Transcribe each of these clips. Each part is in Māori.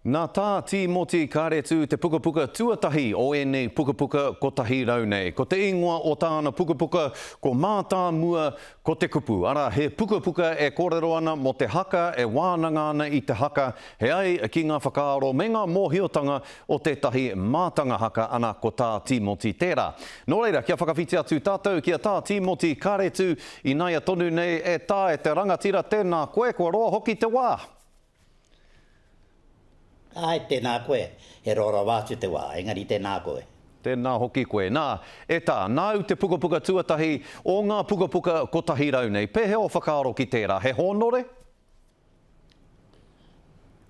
Nā tā Timoti Kāretu te pukapuka tuatahi o ēnei pukapuka kotahi rau nei. Ko te ingoa o tāna pukapuka ko mātā mua ko te kupu. Ara, he pukapuka e kōrero ana mo te haka, e wānanga ana i te haka. He ai ki ngā whakaaro me ngā mōhiotanga o tētahi mātanga haka ana ko tā Timoti tērā. Nō reira, kia whakawhiti atu tātou kia tā Timoti Kāretu i naia tonu nei e tā e te rangatira tēnā koe, kua roa hoki te wā. Ai, tēnā koe, he rora wātu te wā, engari tēnā koe. Tēnā hoki koe. Nā, e tā, nāu te pukapuka tuatahi o ngā pukapuka kotahi rau nei. Pehe o whakaaro ki tērā, he honore?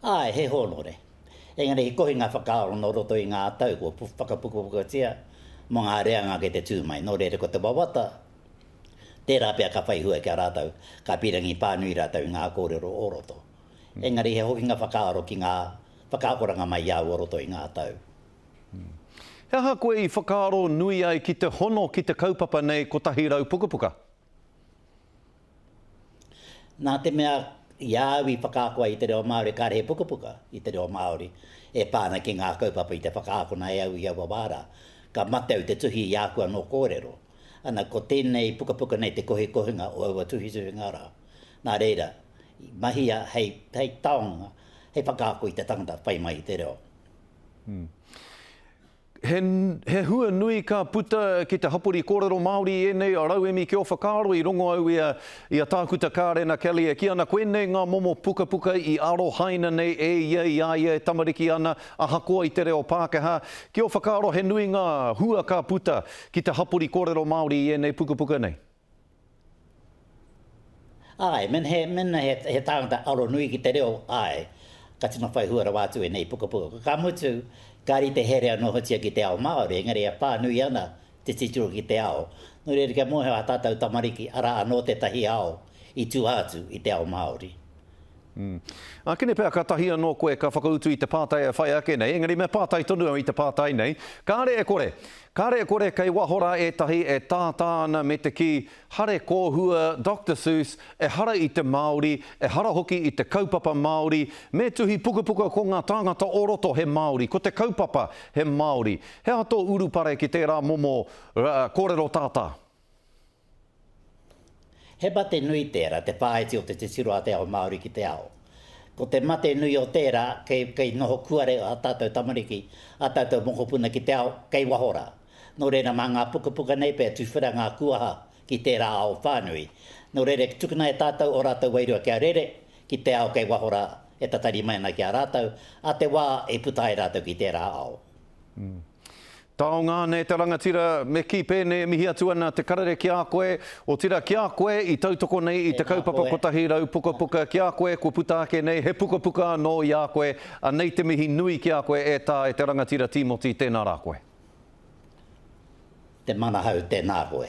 Ai, he honore. Engari, he kohi ngā whakaaro no roto i ngā tau, ko whakapukapuka tia, mo ngā reanga ke te tūmai, no reire ko te wawata. Tērā pia ka whai hua kia rātau, ka pirangi pānui rātau i ngā kōrero o roto. Engari, he hoki ngā whakaaro ki ngā whakaakoranga mai iau o roto i ngā tau. He aha koe i whakaaro nui ai ki te hono ki te kaupapa nei kotahi rau pukapuka? Nā te mea iau i whakaakoa i te reo Māori kāre he pukapuka i te reo Māori e pāna ki ngā kaupapa i te whakaakona e au i awa wāra. Ka matau te tuhi i ākua no kōrero. Ana ko tēnei pukapuka nei te kohinga o aua tuhi ngara. Nā reira, mahia hei taonga, he whakaako i te tangata whai mai te reo. He hua nui ka puta ki te hapuri kōrero Māori e nei a rauemi ki o whakaaro i rongo au ia tākuta kārena Kelly e ki ana koe nei ngā momo pukapuka i aro haina nei e ia e tamariki ana a hakoa i te reo Pākehā. Ki o whakaaro he nui ngā hua ka puta ki te hapuri kōrero Māori e nei pukapuka nei? Ai, mena he tāngata aro nui ki te reo, ai, ka tina whai huara wātu e nei pukapuka. Ka mutu, kāri te herea no hotia ki te ao Māori, engari a pānui ana te tituru ki te ao. No reira kia mohe a tātou tamariki ara anō te tahi ao i tū atu i te ao Māori. Kene pēr ka tahi anō koe ka whakautu i te pātai a whai ake nei, engari me pātai tonu i te pātai nei. Kāre e kore kei wahora e tahi e tātāna me te ki hare kōhua Dr. Seuss e hara i te Māori, e hara hoki i te kaupapa Māori, me tuhi pukapuka ko ngā tāngata o roto he Māori, ko te kaupapa he Māori. He ato urupare ki tērā momo kōrero tātā. He mate nui tērā, te pāeti o te siroa te ao Māori ki te ao. Ko te mate nui o tērā, kei noho kuare a tātou tamariki, a tātou mokopuna ki te ao, kei wahora. No reira mā ngā pukapuka nei pēr tuwhira ngā kuaha ki tērā ao whānui. No reira tukuna e tātou o rātou wairua kia rere, ki te ao kei wahora e tatari maina kia rātou, a te wā e putai rātou ki tērā ao. Taonga nei te rangatira me ki pēne mihi atu ana te karere ki a koe, o tira ki a koe i tautoko nei i te kaupapa kotahi rau pukapuka ki a koe, ko putaake nei he pukapuka no i a koe, a nei te mihi nui ki a koe e tā e te rangatira Timoti tēnā rā koe. Te manahau tēnā koe.